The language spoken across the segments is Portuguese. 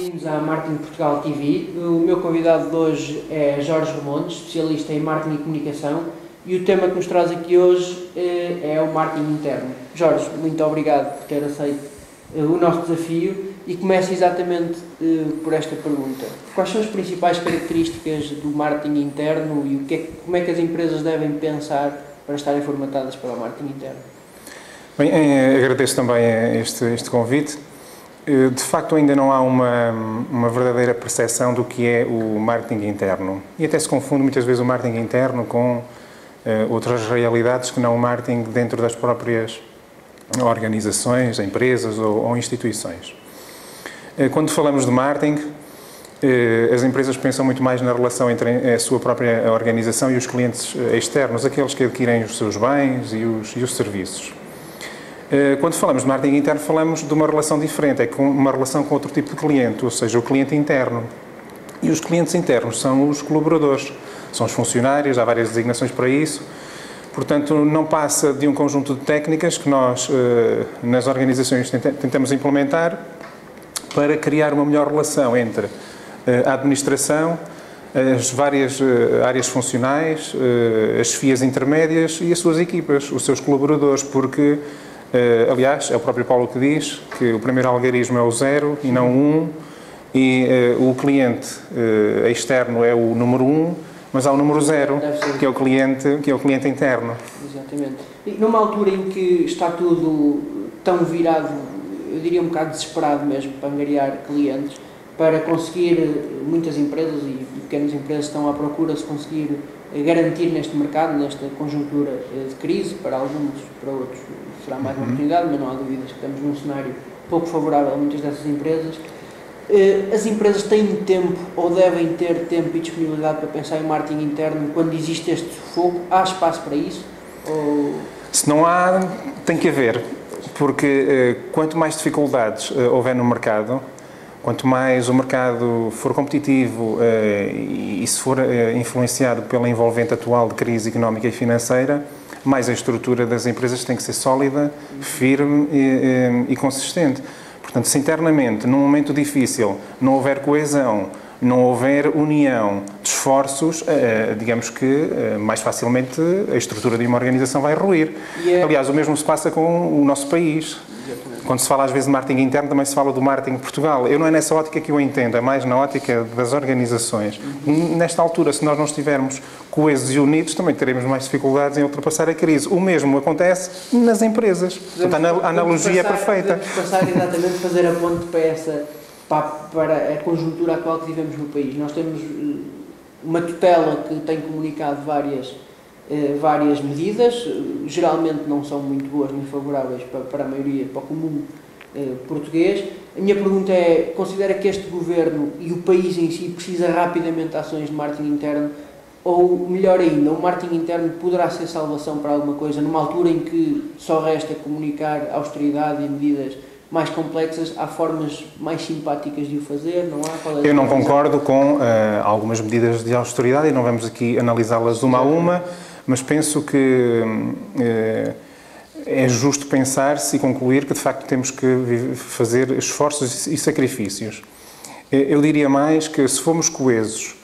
bem-vindos à Marketing Portugal TV. O meu convidado de hoje é Jorge Ramondes, especialista em marketing e comunicação, e o tema que nos traz aqui hoje é o marketing interno. Jorge, muito obrigado por ter aceito o nosso desafio e começo exatamente por esta pergunta. Quais são as principais características do marketing interno e como é que as empresas devem pensar para estarem formatadas para o marketing interno? Bem, agradeço também este convite. De facto, ainda não há uma verdadeira percepção do que é o marketing interno. E até se confunde muitas vezes o marketing interno com outras realidades que não o marketing dentro das próprias organizações, empresas ou instituições. Quando falamos de marketing, as empresas pensam muito mais na relação entre a sua própria organização e os clientes externos, aqueles que adquirem os seus bens e os serviços. Quando falamos de marketing interno, falamos de uma relação diferente, uma relação com outro tipo de cliente, ou seja, o cliente interno. E os clientes internos são os colaboradores, são os funcionários, há várias designações para isso. Portanto, não passa de um conjunto de técnicas que nós, nas organizações, tentamos implementar para criar uma melhor relação entre a administração, as várias áreas funcionais, as chefias intermédias e as suas equipas, os seus colaboradores, porque aliás, é o próprio Paulo que diz que o primeiro algarismo é o 0 e não o 1, e o cliente externo é o número 1, mas há o número 0, que é o cliente interno. Exatamente. E numa altura em que está tudo tão virado, eu diria um bocado desesperado mesmo, para angariar clientes, para conseguir, muitas empresas e pequenas empresas estão à procura de se conseguir garantir neste mercado, nesta conjuntura de crise, para alguns, para outros será mais uma oportunidade, mas não há dúvidas que estamos num cenário pouco favorável a muitas dessas empresas. As empresas têm tempo ou devem ter tempo e disponibilidade para pensar em marketing interno quando existe este sufoco? Há espaço para isso? Se não há, tem que haver, porque quanto mais dificuldades houver no mercado, quanto mais o mercado for competitivo e se for influenciado pela envolvente atual de crise económica e financeira, mais a estrutura das empresas tem que ser sólida, firme e consistente. Portanto, se internamente, num momento difícil, não houver coesão, não houver união de esforços, digamos que mais facilmente a estrutura de uma organização vai ruir. Aliás, o mesmo se passa com o nosso país. Quando se fala às vezes de marketing interno, também se fala do marketing de Portugal. Eu não é nessa ótica que eu entendo, é mais na ótica das organizações. Nesta altura, se nós não estivermos coesos e unidos, também teremos mais dificuldades em ultrapassar a crise. O mesmo acontece nas empresas. Portanto, a analogia é perfeita. Podemos passar exatamente, fazer a ponte para a conjuntura atual que vivemos no país. Nós temos uma tutela que tem comunicado várias medidas, geralmente não são muito boas nem favoráveis para a maioria, para o comum português. A minha pergunta é, considera que este governo e o país em si precisa rapidamente de ações de marketing interno, ou melhor ainda, o marketing interno poderá ser salvação para alguma coisa numa altura em que só resta comunicar austeridade e medidas mais complexas? Há formas mais simpáticas de o fazer, não há? Eu não concordo com algumas medidas de austeridade e não vamos aqui analisá-las uma a uma, mas penso que é justo pensar-se e concluir que de facto temos que fazer esforços e sacrifícios. Eu diria mais que se fomos coesos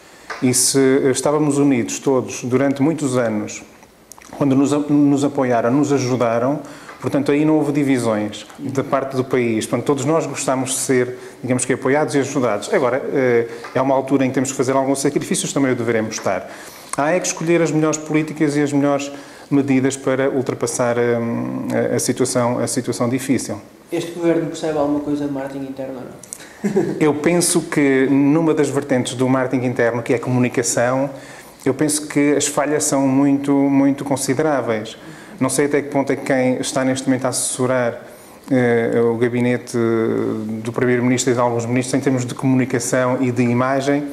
e se estávamos unidos todos durante muitos anos, quando nos apoiaram, nos ajudaram, portanto, aí não houve divisões da parte do país. Portanto, todos nós gostamos de ser, digamos que, apoiados e ajudados. Agora, é uma altura em que temos que fazer alguns sacrifícios, também o devemos estar. Há é que escolher as melhores políticas e as melhores medidas para ultrapassar a situação difícil. Este governo percebe alguma coisa de marketing interno ou não? Eu penso que numa das vertentes do marketing interno, que é a comunicação, eu penso que as falhas são muito consideráveis. Não sei até que ponto é que quem está neste momento a assessorar o gabinete do Primeiro-Ministro e de alguns ministros em termos de comunicação e de imagem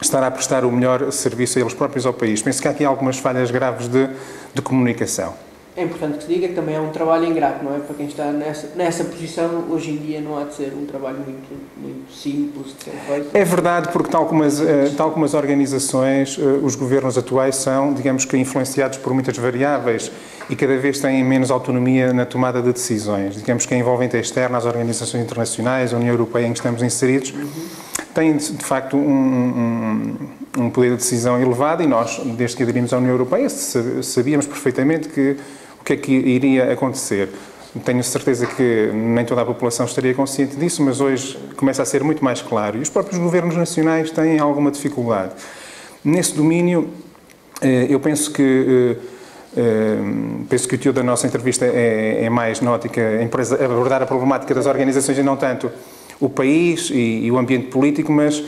estará a prestar o melhor serviço a eles próprios ao país. Penso que há aqui algumas falhas graves de comunicação. É importante que se diga que também é um trabalho ingrato, não é? Para quem está nessa posição, hoje em dia não há de ser um trabalho muito simples de ser feito. É verdade, porque tal como as organizações, os governos atuais são, digamos que, influenciados por muitas variáveis e cada vez têm menos autonomia na tomada de decisões. Digamos que a envolvente externa, as organizações internacionais, a União Europeia em que estamos inseridos, têm, de facto, um poder de decisão elevado e nós, desde que aderimos à União Europeia, sabíamos perfeitamente o que é que iria acontecer. Tenho certeza que nem toda a população estaria consciente disso, mas hoje começa a ser muito mais claro. E os próprios governos nacionais têm alguma dificuldade. Nesse domínio, eu penso que o tio da nossa entrevista é mais na ótica abordar a problemática das organizações e não tanto o país e o ambiente político, mas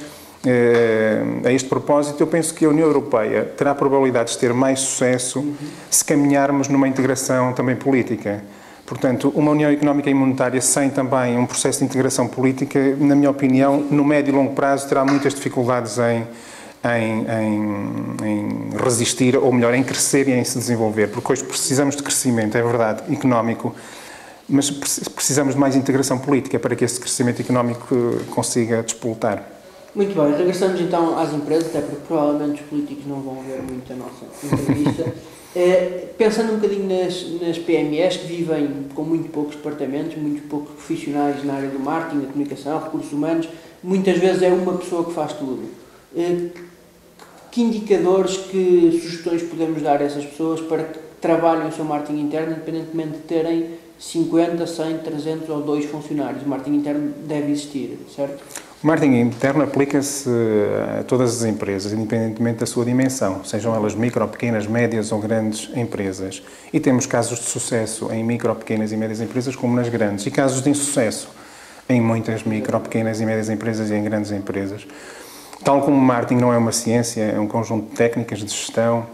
a este propósito eu penso que a União Europeia terá probabilidades de ter mais sucesso se caminharmos numa integração também política. Portanto, uma União Económica e Monetária sem também um processo de integração política, na minha opinião, no médio e longo prazo terá muitas dificuldades em resistir, ou melhor, em crescer e em se desenvolver, porque hoje precisamos de crescimento, é verdade, económico, mas precisamos de mais integração política para que esse crescimento económico consiga despoltar. Muito bem, regressamos então às empresas, até porque provavelmente os políticos não vão ver muito a nossa entrevista. Pensando um bocadinho nas PMEs que vivem com muito poucos departamentos, muito poucos profissionais na área do marketing, da comunicação, recursos humanos, muitas vezes é uma pessoa que faz tudo. Que indicadores, que sugestões podemos dar a essas pessoas para que trabalhem o seu marketing interno, independentemente de terem 50, 100, 300 ou 2 funcionários? O marketing interno deve existir, certo? O marketing interno aplica-se a todas as empresas, independentemente da sua dimensão, sejam elas micro, pequenas, médias ou grandes empresas. E temos casos de sucesso em micro, pequenas e médias empresas como nas grandes, e casos de insucesso em muitas micro, pequenas e médias empresas e em grandes empresas. Tal como o marketing não é uma ciência, é um conjunto de técnicas de gestão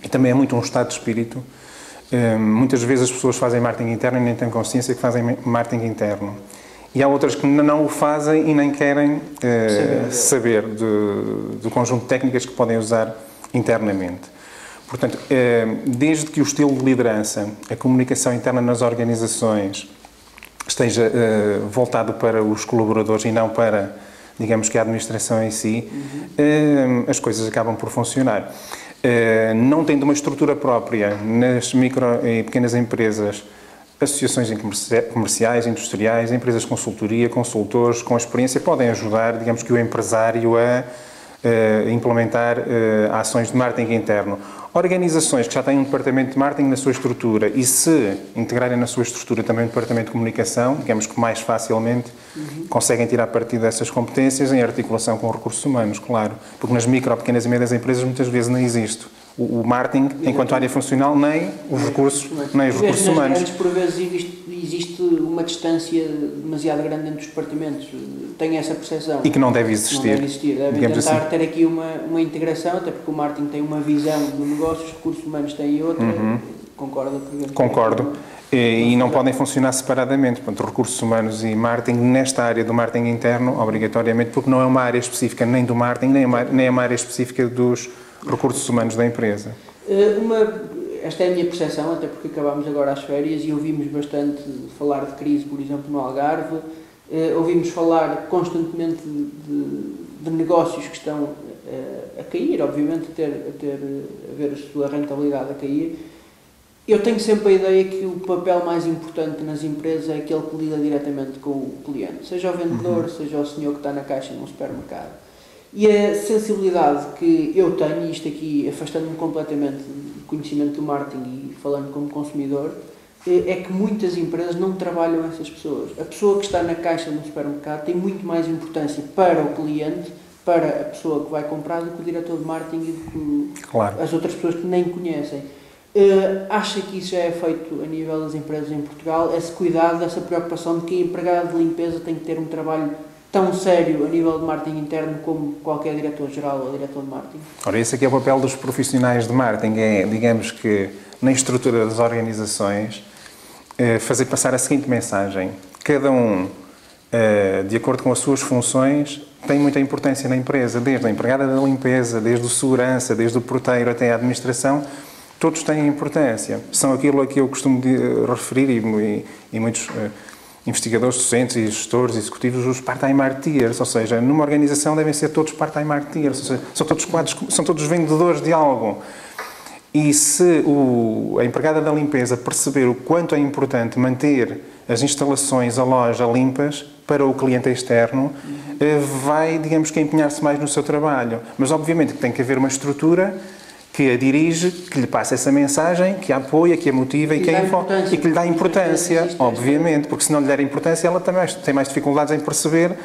e também é muito um estado de espírito. Muitas vezes as pessoas fazem marketing interno e nem têm consciência que fazem marketing interno. E há outras que não o fazem e nem querem saber do conjunto de técnicas que podem usar internamente. Portanto, desde que o estilo de liderança, a comunicação interna nas organizações esteja voltado para os colaboradores e não para, digamos que a administração em si, as coisas acabam por funcionar. Não tendo uma estrutura própria nas micro e pequenas empresas, associações comerciais, industriais, empresas de consultoria, consultores com experiência podem ajudar, digamos que o empresário a implementar ações de marketing interno. Organizações que já têm um departamento de marketing na sua estrutura e se integrarem na sua estrutura também um departamento de comunicação, digamos que mais facilmente conseguem tirar partido dessas competências em articulação com recursos humanos, claro. Porque nas micro, pequenas e médias empresas muitas vezes não existe o marketing enquanto área funcional, nem os recursos humanos. Antes, por vezes, existe uma distância demasiado grande entre os departamentos. Tenho essa percepção. E que não deve existir. Não deve existir. Deve tentar ter aqui uma integração, até porque o marketing tem uma visão do negócio, os recursos humanos têm outra. Concordo. E não podem funcionar separadamente. Portanto, recursos humanos e marketing, nesta área do marketing interno, obrigatoriamente, porque não é uma área específica nem do marketing, nem é uma área específica dos recursos humanos da empresa. Esta é a minha percepção, até porque acabámos agora as férias e ouvimos bastante falar de crise, por exemplo, no Algarve. Ouvimos falar constantemente de negócios que estão a cair, obviamente, a ver a sua rentabilidade a cair. Eu tenho sempre a ideia que o papel mais importante nas empresas é aquele que lida diretamente com o cliente, seja o vendedor, seja o senhor que está na caixa num supermercado. E a sensibilidade que eu tenho, e isto aqui afastando-me completamente do conhecimento do marketing e falando como consumidor, é que muitas empresas não trabalham essas pessoas. A pessoa que está na caixa no supermercado tem muito mais importância para o cliente, para a pessoa que vai comprar, do que o diretor de marketing e do que as outras pessoas que nem conhecem. Acha que isso já é feito a nível das empresas em Portugal? Esse cuidado, essa preocupação de que a empregada de limpeza tem que ter um trabalho tão sério a nível de marketing interno como qualquer diretor-geral ou diretor de marketing? Ora, esse aqui é o papel dos profissionais de marketing, digamos que, na estrutura das organizações, fazer passar a seguinte mensagem. Cada um, de acordo com as suas funções, tem muita importância na empresa, desde a empregada da limpeza, desde o segurança, desde o porteiro até a administração, todos têm importância. São aquilo a que eu costumo referir e muitos investigadores, docentes e gestores executivos, os part-time martyrs, ou seja, numa organização devem ser todos part-time martyrs, ou seja, são todos vendedores de algo. E se a empregada da limpeza perceber o quanto é importante manter as instalações, a loja limpas para o cliente externo, vai, digamos que, empenhar-se mais no seu trabalho. Mas, obviamente, que tem que haver uma estrutura que a dirige, que lhe passe essa mensagem, que a apoia, que a motiva e que lhe dá importância, obviamente, porque se não lhe der importância, ela também tem mais dificuldades em perceber,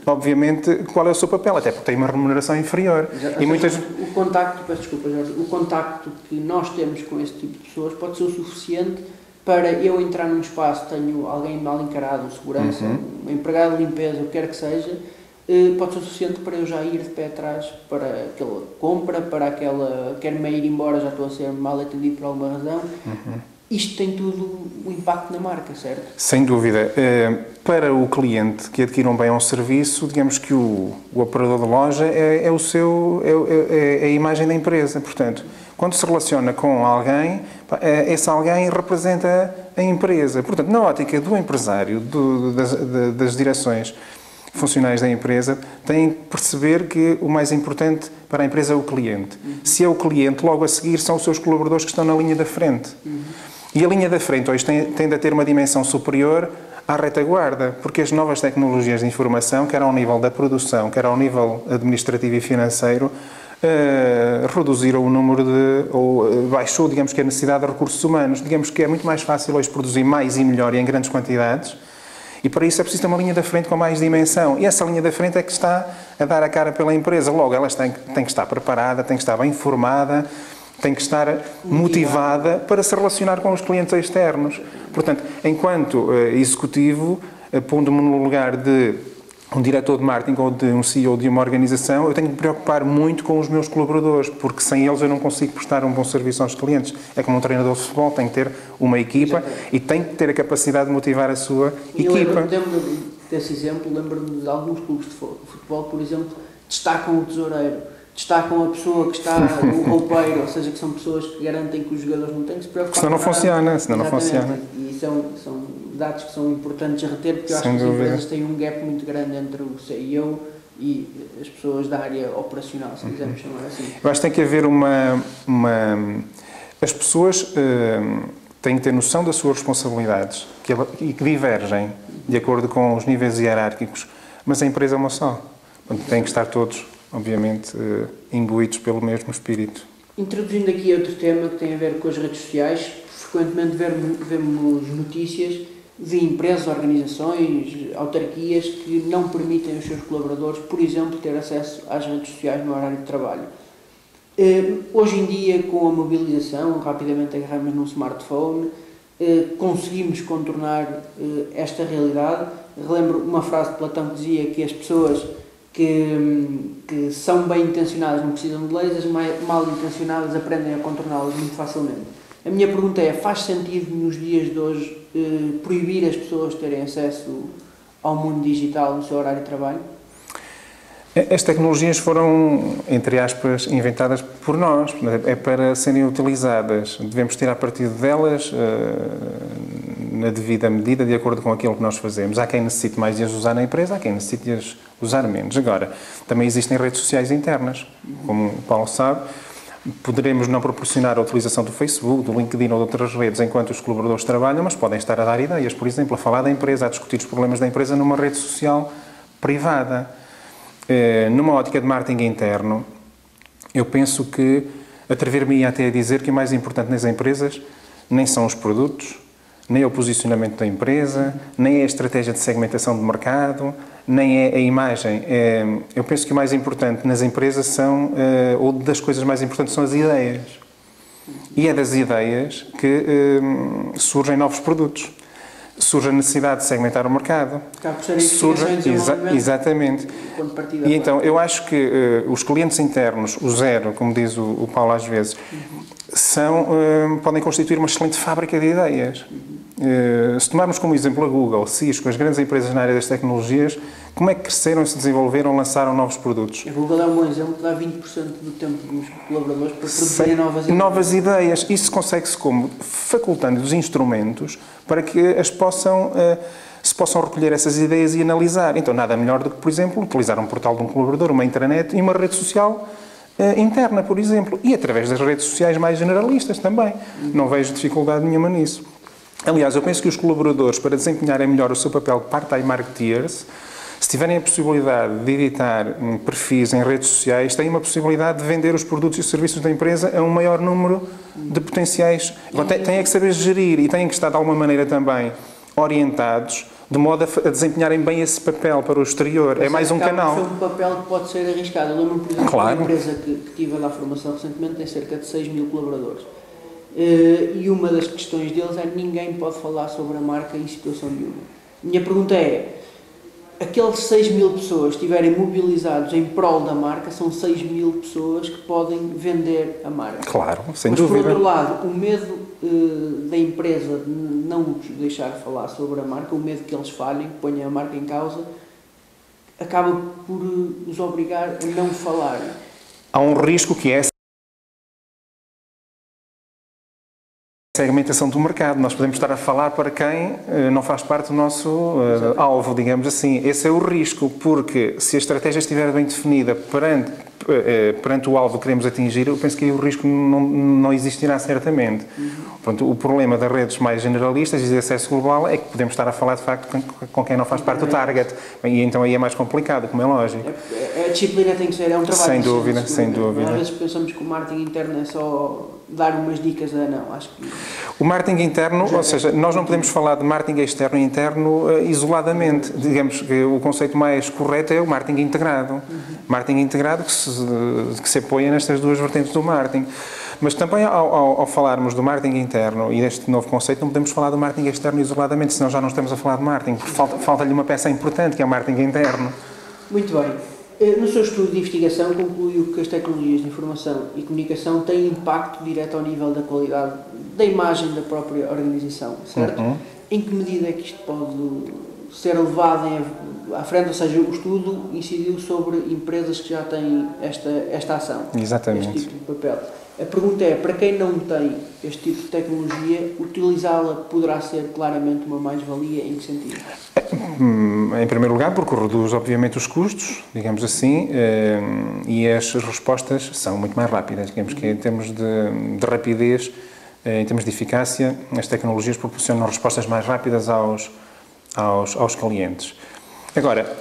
obviamente, qual é o seu papel, até porque tem uma remuneração inferior. E muitas... O contacto, peço desculpa, Jorge, o contacto que nós temos com esse tipo de pessoas pode ser o suficiente para eu entrar num espaço, tenho alguém mal encarado, um segurança, um empregado de limpeza, o que quer que seja, pode ser o suficiente para eu já ir de pé atrás para aquela compra, para aquela... quero-me ir embora, já estou a ser mal atendido por alguma razão. Isto tem tudo um impacto na marca, certo? Sem dúvida. Para o cliente que adquire um bem ou um serviço, digamos que o operador da loja é a imagem da empresa. Portanto, quando se relaciona com alguém, esse alguém representa a empresa. Portanto, na ótica do empresário, das direções funcionais da empresa, têm que perceber que o mais importante para a empresa é o cliente. Se é o cliente, logo a seguir são os seus colaboradores que estão na linha da frente. E a linha da frente hoje tende a ter uma dimensão superior à retaguarda, porque as novas tecnologias de informação, quer ao nível da produção, quer ao nível administrativo e financeiro, reduziram o número ou baixou, digamos que, a necessidade de recursos humanos. Digamos que é muito mais fácil hoje produzir mais e melhor e em grandes quantidades, e para isso é preciso ter uma linha da frente com mais dimensão. E essa linha da frente é que está a dar a cara pela empresa. Logo, ela tem que estar preparada, tem que estar bem formada, tem que estar motivada para se relacionar com os clientes externos. Portanto, enquanto executivo, pondo-me no lugar de um diretor de marketing ou de um CEO de uma organização, eu tenho que me preocupar muito com os meus colaboradores, porque sem eles eu não consigo prestar um bom serviço aos clientes. É como um treinador de futebol, tem que ter uma equipa e tem que ter a capacidade de motivar a sua equipa. Lembro-me desse exemplo, lembro-me de alguns clubes de futebol, por exemplo, destacam o tesoureiro, destacam a pessoa que está no roupeiro, ou seja, que são pessoas que garantem que os jogadores não têm que se preocupar. Senão não funciona, senão não funciona. E são dados que são importantes a reter, porque eu acho que as empresas têm um gap muito grande entre o CEO e as pessoas da área operacional, se quisermos chamar assim. Eu acho que tem que haver as pessoas têm que ter noção das suas responsabilidades e que divergem de acordo com os níveis hierárquicos, mas a empresa é uma só. Portanto, têm que estar todos, obviamente, imbuídos pelo mesmo espírito. Introduzindo aqui outro tema que tem a ver com as redes sociais, frequentemente vemos notícias de empresas, organizações, autarquias que não permitem aos seus colaboradores, por exemplo, ter acesso às redes sociais no horário de trabalho. Hoje em dia, com a mobilização, rapidamente agarramos num smartphone, conseguimos contornar esta realidade. Relembro uma frase de Platão que dizia que as pessoas que são bem intencionadas não precisam de leis, as mal intencionadas aprendem a contorná-las muito facilmente. A minha pergunta é, faz sentido nos dias de hoje proibir as pessoas terem acesso ao mundo digital no seu horário de trabalho? As tecnologias foram, entre aspas, inventadas por nós, é para serem utilizadas. Devemos tirar partido delas na devida medida, de acordo com aquilo que nós fazemos. Há quem necessite mais de as usar na empresa, há quem necessite de as usar menos. Agora, também existem redes sociais internas, como o Paulo sabe. Poderemos não proporcionar a utilização do Facebook, do LinkedIn ou de outras redes enquanto os colaboradores trabalham, mas podem estar a dar ideias, por exemplo, a falar da empresa, a discutir os problemas da empresa numa rede social privada. Numa ótica de marketing interno, eu penso que atrever-me até a dizer que o mais importante nas empresas nem são os produtos, nem é o posicionamento da empresa, nem é a estratégia de segmentação de mercado, nem é a imagem. Eu penso que o mais importante nas empresas são, ou das coisas mais importantes, são as ideias. E é das ideias que surgem novos produtos. Surge a necessidade de segmentar o mercado. Exatamente. E então, eu acho que os clientes internos, o zero, como diz o Paulo às vezes, podem constituir uma excelente fábrica de ideias. Se tomarmos como exemplo a Google, Cisco, as grandes empresas na área das tecnologias, como é que cresceram, se desenvolveram, lançaram novos produtos? A Google é um bom exemplo que dá 20% do tempo dos colaboradores para produzirem novas ideias. Isso consegue-se como? Facultando-lhes instrumentos para que se possam recolher essas ideias e analisar. Então, nada melhor do que, por exemplo, utilizar um portal de um colaborador, uma intranet e uma rede social interna, por exemplo. E através das redes sociais mais generalistas também. Não vejo dificuldade nenhuma nisso. Aliás, eu penso que os colaboradores, para desempenharem melhor o seu papel de part-time marketeers, se tiverem a possibilidade de editar perfis em redes sociais, têm uma possibilidade de vender os produtos e os serviços da empresa a um maior número de potenciais. Têm que saber gerir e têm que estar, de alguma maneira, também orientados, de modo a desempenharem bem esse papel para o exterior. É mais um canal. É um papel que pode ser arriscado. Eu lembro, por exemplo, de uma empresa que tive a dar formação recentemente, tem cerca de 6 mil colaboradores. E uma das questões deles é: ninguém pode falar sobre a marca em situação nenhuma. Minha pergunta é: aqueles 6 mil pessoas que estiverem mobilizados em prol da marca, são 6 mil pessoas que podem vender a marca. Claro, sem Mas, dúvida. Por outro lado, o medo da empresa de não os deixar falar sobre a marca, o medo que eles falhem, que ponham a marca em causa, acaba por os obrigar a não falarem. Há um risco que é segmentação do mercado. Nós podemos estar a falar para quem não faz parte do nosso alvo, digamos assim. Esse é o risco, porque se a estratégia estiver bem definida perante o alvo que queremos atingir, eu penso que aí o risco não existirá certamente. Pronto, o problema das redes mais generalistas e de acesso global é que podemos estar a falar, de facto, com quem não faz parte do target. E então aí é mais complicado, como é lógico. A disciplina tem que ser, é um trabalho. Sem dúvida, sem dúvida. Às vezes pensamos que o marketing interno é só dar umas dicas não, acho que... O marketing interno, ou seja, nós não podemos falar de marketing externo e interno isoladamente. Digamos que o conceito mais correto é o marketing integrado. Marketing integrado que se apoia nestas duas vertentes do marketing. Mas também ao falarmos do marketing interno e deste novo conceito, não podemos falar do marketing externo isoladamente, senão já não estamos a falar de marketing, porque falta-lhe uma peça importante, que é o marketing interno. Muito bem. No seu estudo de investigação, concluiu que as tecnologias de informação e comunicação têm impacto direto ao nível da qualidade da imagem da própria organização, certo? Em que medida é que isto pode ser levado à frente? Ou seja, o estudo incidiu sobre empresas que já têm esta ação, Exatamente. este tipo de papel. A pergunta é: para quem não tem este tipo de tecnologia, utilizá-la poderá ser claramente uma mais-valia? Em que sentido? Em primeiro lugar, porque reduz, obviamente, os custos, digamos assim, e as respostas são muito mais rápidas. Digamos que em termos de rapidez, em termos de eficácia, as tecnologias proporcionam respostas mais rápidas aos clientes. Agora,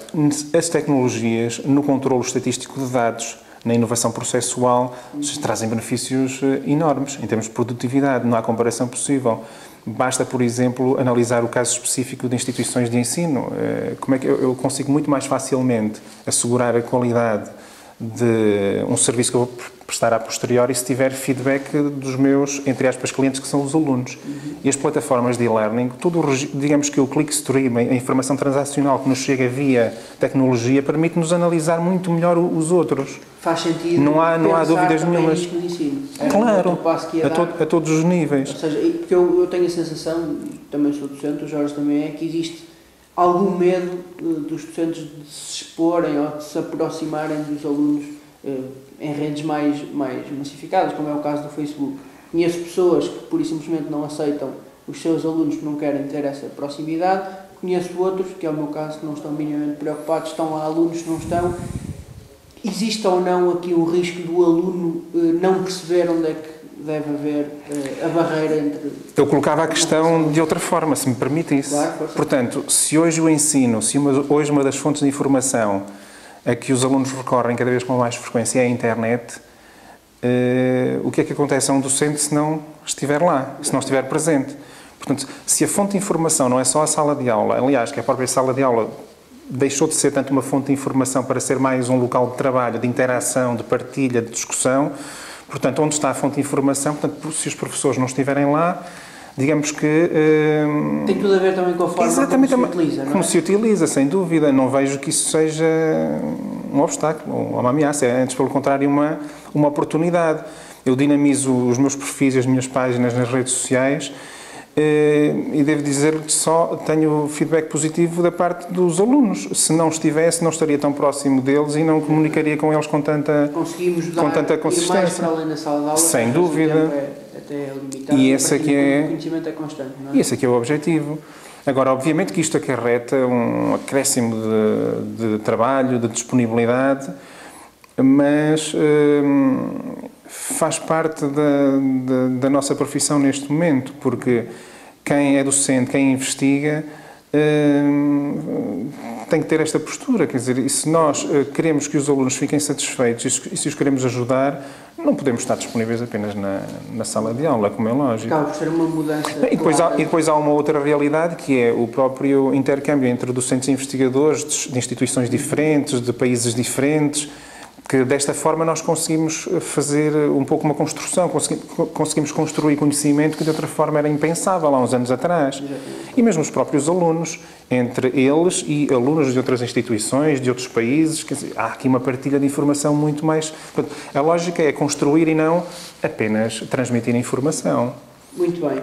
as tecnologias, no controlo estatístico de dados, na inovação processual, trazem benefícios enormes em termos de produtividade, não há comparação possível. Basta, por exemplo, analisar o caso específico de instituições de ensino. Como é que eu consigo muito mais facilmente assegurar a qualidade de um serviço que eu vou prestar a posteriori se tiver feedback dos meus, entre aspas, clientes, que são os alunos. E as plataformas de e-learning, digamos que o clickstream, a informação transacional que nos chega via tecnologia, permite-nos analisar muito melhor os outros. Faz sentido. Não há dúvidas nenhumas. Claro, a todos os níveis. Ou seja, porque eu tenho a sensação, e também sou docente, o Jorge também é, que existe algum medo dos docentes de se exporem ou de se aproximarem dos alunos em redes mais massificadas, como é o caso do Facebook. Conheço pessoas que pura e simplesmente não aceitam os seus alunos porque não querem ter essa proximidade. Conheço outros, que é o meu caso, que não estão minimamente preocupados, estão lá alunos que não estão. Existe ou não aqui o risco do aluno não perceber onde é que deve haver a barreira entre... Eu colocava a questão de outra forma, se me permite isso. Claro, portanto, se hoje o ensino, hoje uma das fontes de informação a que os alunos recorrem cada vez com mais frequência é a internet, o que é que acontece a um docente se não estiver lá, se não estiver presente? Portanto, se a fonte de informação não é só a sala de aula, aliás, que a própria sala de aula deixou de ser tanto uma fonte de informação para ser mais um local de trabalho, de interação, de partilha, de discussão. Portanto, onde está a fonte de informação? Portanto, se os professores não estiverem lá, digamos que... Tem tudo a ver também com a forma como se utiliza, não é? Como se utiliza, sem dúvida. Não vejo que isso seja um obstáculo ou uma ameaça. É, antes, pelo contrário, uma oportunidade. Eu dinamizo os meus perfis e as minhas páginas nas redes sociais e devo dizer que só tenho feedback positivo da parte dos alunos. Se não estivesse, não estaria tão próximo deles e não comunicaria com eles com tanta consistência. Ir mais para além da sala de aula. Sem dúvida. Até limitado, e esse aqui o conhecimento é constante, não é? E esse aqui é o objetivo. Agora, obviamente que isto acarreta um acréscimo de trabalho, de disponibilidade, mas faz parte da nossa profissão neste momento, porque quem é docente, quem investiga, tem que ter esta postura, quer dizer, e se nós queremos que os alunos fiquem satisfeitos e se os queremos ajudar, não podemos estar disponíveis apenas na sala de aula, como é lógico. Acaba por ser uma mudança. E depois há uma outra realidade, que é o próprio intercâmbio entre docentes e investigadores de instituições diferentes, de países diferentes, que desta forma nós conseguimos fazer um pouco uma construção, conseguimos construir conhecimento que de outra forma era impensável há uns anos atrás. E mesmo os próprios alunos, entre eles e alunos de outras instituições, de outros países, quer dizer, há aqui uma partilha de informação muito mais... Portanto, a lógica é construir e não apenas transmitir informação. Muito bem.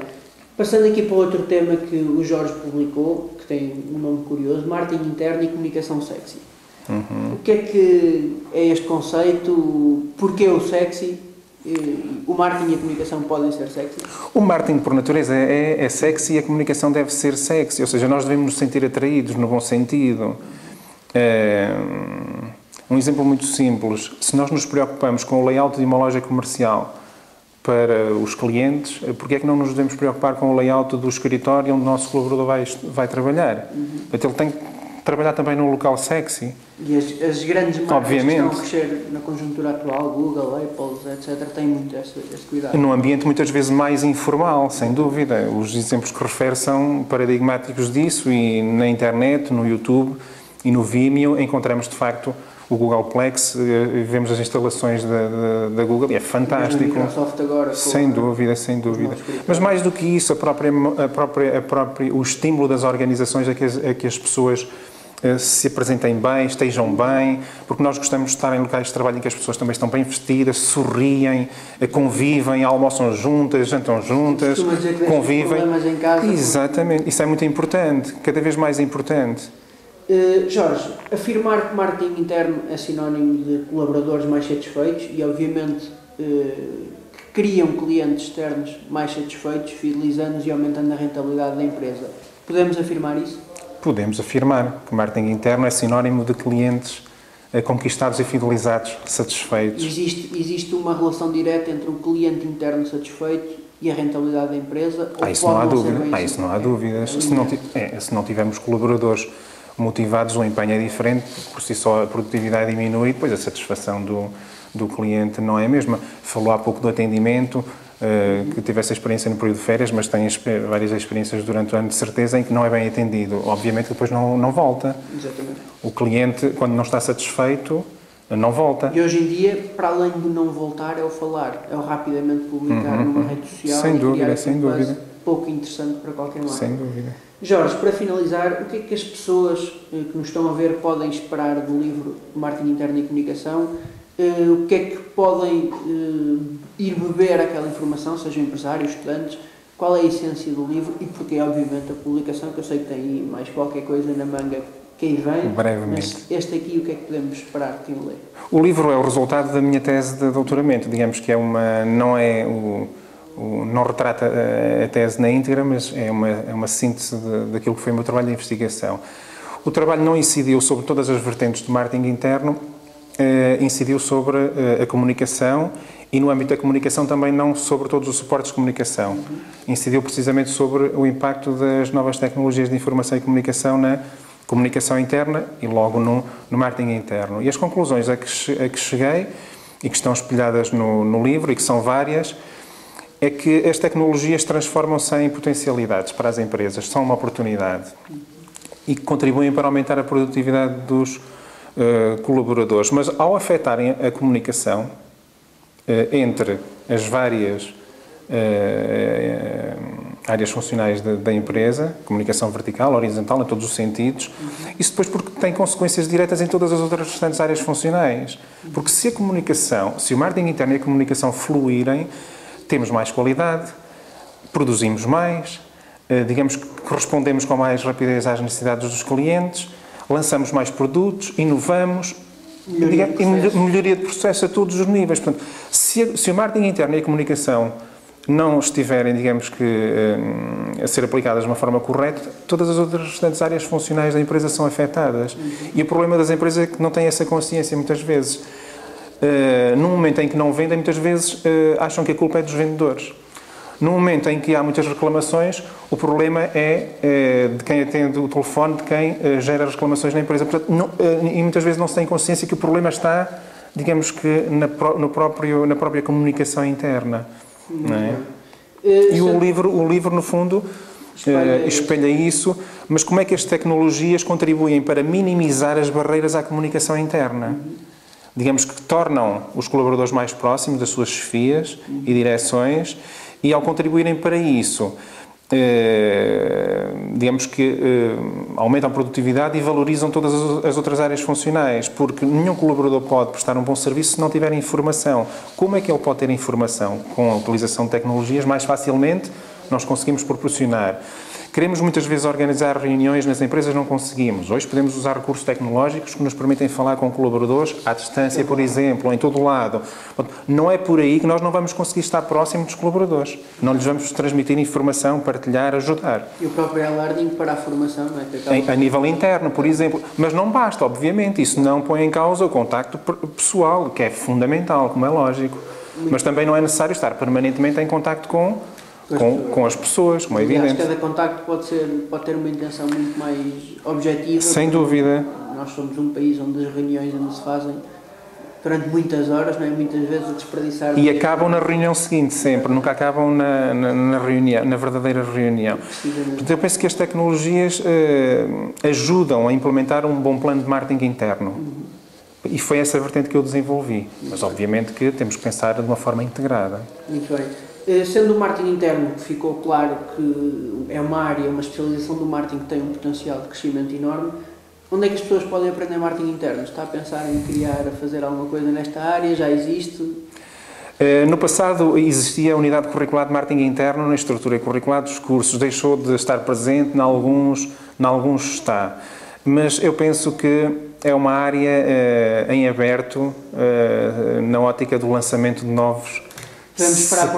Passando aqui para outro tema que o Jorge publicou, que tem um nome curioso, marketing interno e comunicação sexy. O que é este conceito? Porquê o sexy? O marketing e a comunicação podem ser sexy? O marketing, por natureza, é sexy e a comunicação deve ser sexy. Ou seja, nós devemos nos sentir atraídos, no bom sentido. Um exemplo muito simples. Se nós nos preocupamos com o layout de uma loja comercial para os clientes, porquê é que não nos devemos preocupar com o layout do escritório onde o nosso colaborador vai trabalhar? Então, ele tem que trabalhar também num local sexy. E as grandes marcas que estão a crescer na conjuntura atual, Google, Apple, etc., têm muito este cuidado. Num ambiente muitas vezes mais informal, sem dúvida. Os exemplos que refere são paradigmáticos disso, e na internet, no YouTube e no Vimeo encontramos de facto o Googleplex, vemos as instalações da Google e é fantástico. E a Microsoft agora. Sem dúvida, sem dúvida. Mas mais do que isso, o estímulo das organizações a que as pessoas se apresentem bem, estejam bem, porque nós gostamos de estar em locais de trabalho em que as pessoas também estão bem vestidas, sorriem, convivem, almoçam juntas, jantam juntas, convivem. Problemas em casa. Exatamente, isso é muito importante, cada vez mais importante. Jorge, afirmar que marketing interno é sinónimo de colaboradores mais satisfeitos e, obviamente, criam clientes externos mais satisfeitos, fidelizando-os e aumentando a rentabilidade da empresa. Podemos afirmar isso? Podemos afirmar que marketing interno é sinónimo de clientes conquistados e fidelizados, satisfeitos. Existe uma relação direta entre o cliente interno satisfeito e a rentabilidade da empresa? Isso não há dúvida. Isso não há dúvidas. Se não tivermos colaboradores motivados, o empenho é diferente, por si só a produtividade diminui, depois a satisfação do cliente não é a mesma. Falou há pouco do atendimento, que tive essa experiência no período de férias, mas tem várias experiências durante o ano de certeza em que não é bem atendido. Obviamente que depois não volta. Exatamente. O cliente, quando não está satisfeito, não volta. E hoje em dia, para além de não voltar, é o falar, é o rapidamente publicar numa rede social sem e dúvida, criar sem dúvida. Pouco interessante para qualquer marca. Sem dúvida. Jorge, para finalizar, o que é que as pessoas que nos estão a ver podem esperar do livro Marketing Interno e Comunicação? O que é que podem ir beber aquela informação, sejam empresários, estudantes? Qual é a essência do livro e porquê, obviamente, a publicação, que eu sei que tem aí mais qualquer coisa na manga que aí vem. Brevemente. Mas este aqui, o que é que podemos esperar de quem o lê? O livro é o resultado da minha tese de doutoramento. Digamos que não retrata a tese na íntegra, mas é uma síntese daquilo que foi o meu trabalho de investigação. O trabalho não incidiu sobre todas as vertentes do marketing interno, incidiu sobre a comunicação e, no âmbito da comunicação, também não sobre todos os suportes de comunicação. Incidiu precisamente sobre o impacto das novas tecnologias de informação e comunicação na comunicação interna e logo no marketing interno. E as conclusões a que cheguei e que estão espelhadas no livro e que são várias, é que as tecnologias transformam-se em potencialidades para as empresas, são uma oportunidade e que contribuem para aumentar a produtividade dos colaboradores. Mas ao afetarem a comunicação entre as várias áreas funcionais da empresa, comunicação vertical, horizontal, em todos os sentidos. Isso depois porque tem consequências diretas em todas as outras restantes áreas funcionais. Porque se a comunicação, se o marketing interno e a comunicação fluírem, temos mais qualidade, produzimos mais, digamos que correspondemos com mais rapidez às necessidades dos clientes, lançamos mais produtos, inovamos, melhoria de processo a todos os níveis. Portanto, se o marketing interno e a comunicação não estiverem, digamos que, a ser aplicadas de uma forma correta, todas as outras restantes áreas funcionais da empresa são afetadas. E o problema das empresas é que não têm essa consciência muitas vezes. No momento em que não vendem, muitas vezes acham que a culpa é dos vendedores. No momento em que há muitas reclamações, o problema é de quem atende o telefone, de quem gera as reclamações na empresa. Portanto, e muitas vezes não se tem consciência que o problema está, digamos que, na própria comunicação interna. Não é? E o livro, no fundo, espelha isso, mas como é que as tecnologias contribuem para minimizar as barreiras à comunicação interna? Digamos que tornam os colaboradores mais próximos das suas chefias e direções, e ao contribuírem para isso, digamos que aumentam a produtividade e valorizam todas as outras áreas funcionais, porque nenhum colaborador pode prestar um bom serviço se não tiver informação. Como é que ele pode ter informação? Com a utilização de tecnologias, mais facilmente nós conseguimos proporcionar. Queremos muitas vezes organizar reuniões nas empresas, não conseguimos. Hoje podemos usar recursos tecnológicos que nos permitem falar com colaboradores à distância, por exemplo, ou em todo o lado. Não é por aí que nós não vamos conseguir estar próximo dos colaboradores. Não lhes vamos transmitir informação, partilhar, ajudar. E o próprio e-learning para a formação, não é? A nível interno, por exemplo. Mas não basta, obviamente. Isso não põe em causa o contacto pessoal, que é fundamental, como é lógico. Mas também não é necessário estar permanentemente em contacto com as pessoas, como é evidente. Cada contacto pode ter uma intenção muito mais objetiva. Sem dúvida. Nós somos um país onde as reuniões ainda se fazem durante muitas horas, não é? Muitas vezes a desperdiçar... E acabam na reunião seguinte, sempre. Nunca acabam na reunião, na verdadeira reunião. Portanto, eu penso que as tecnologias ajudam a implementar um bom plano de marketing interno. E foi essa vertente que eu desenvolvi. Mas, obviamente, que temos que pensar de uma forma integrada. Muito bem. Sendo o marketing interno, ficou claro que é uma área, uma especialização do marketing que tem um potencial de crescimento enorme. Onde é que as pessoas podem aprender marketing interno? Está a pensar em fazer alguma coisa nesta área? Já existe? No passado existia a unidade curricular de marketing interno na estrutura curricular dos cursos. Deixou de estar presente, em alguns está. Mas eu penso que é uma área em aberto, na ótica do lançamento de novos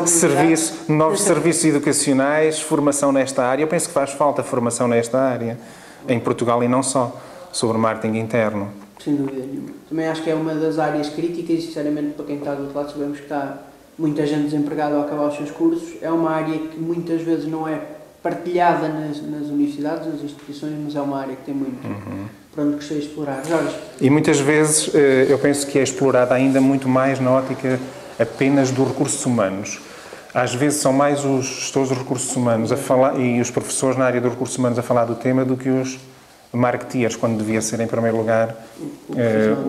serviços educacionais, formação nesta área. Eu penso que faz falta formação nesta área, em Portugal e não só, sobre marketing interno. Sem dúvida nenhuma. Também acho que é uma das áreas críticas e, sinceramente, para quem está do outro lado, sabemos que está muita gente desempregada ao acabar os seus cursos. É uma área que muitas vezes não é partilhada nas universidades, nas instituições, mas é uma área que tem muito para onde crescer e explorar. Jorge? E muitas vezes eu penso que é explorada ainda muito mais na ótica apenas dos recursos humanos. Às vezes são mais os gestores dos recursos humanos a falar, e os professores na área dos recursos humanos a falar do tema do que os marketeers, quando devia ser em primeiro lugar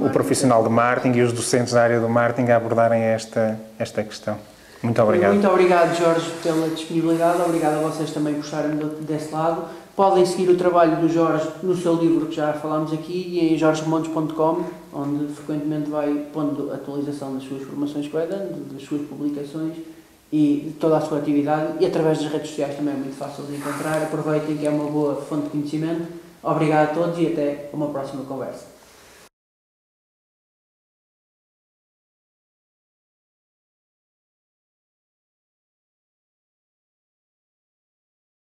o profissional de marketing e os docentes da área do marketing a abordarem esta questão. Muito obrigado. Muito obrigado, Jorge, pela disponibilidade. Obrigado a vocês também por estarem desse lado. Podem seguir o trabalho do Jorge no seu livro, que já falámos aqui, e em jorgemontes.com, onde frequentemente vai pondo atualização das suas formações que vai dando, das suas publicações e de toda a sua atividade. E através das redes sociais também é muito fácil de encontrar. Aproveitem que é uma boa fonte de conhecimento. Obrigado a todos e até uma próxima conversa.